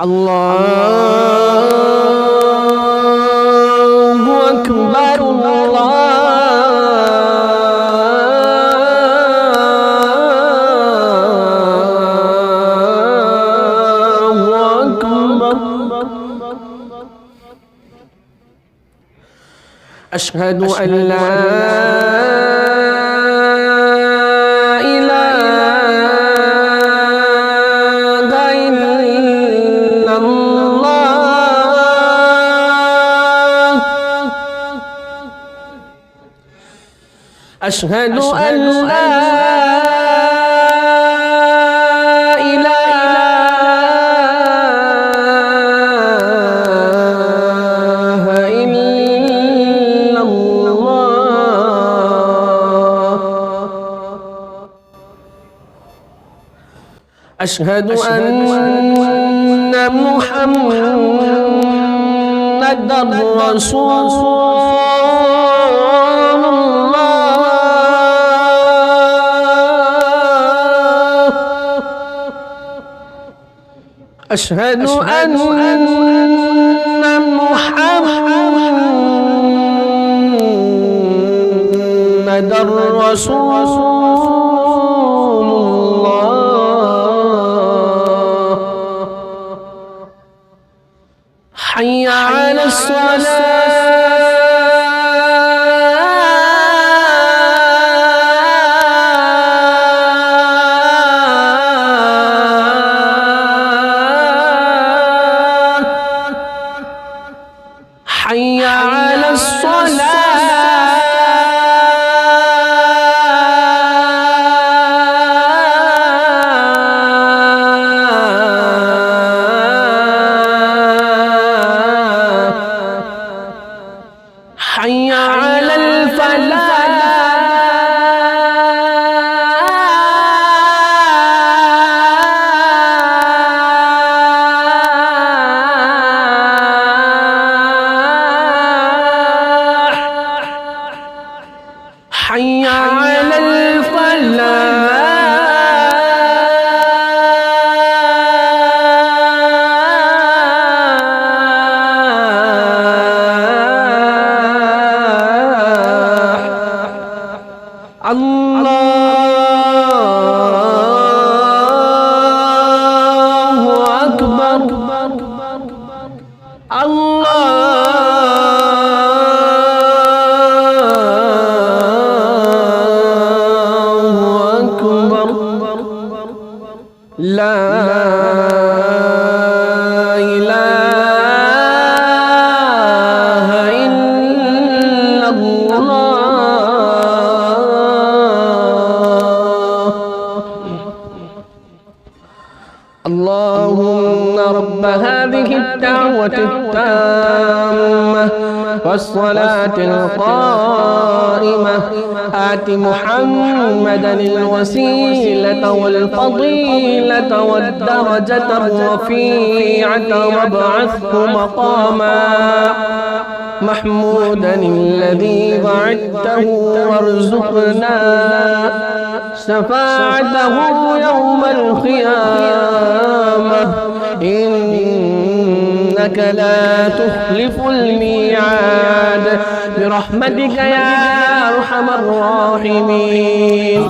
الله أكبر الله أكبر. أشهد أن لا أشهد أن لا إله إلا الله. أشهد أن محمدًا رسول أشهد أن محمدًا رسول الله. حي على الصلاة. حي على الصلاة. حي على الفلاح. حي على الفلاح. الله أكبر. الله أكبر. لا إله إلا الله. اللهم رب هذه الدعوة التامة والصلاة القائمة آت محمدا الوسيلة والفضيلة والدرجة الرفيعة وابعثه مقاما محمودا الذي وعدته وارزقنا شفاعته يوم القيامة إنك لا تخلف الميعاد برحمتك يا أرحم الراحمين.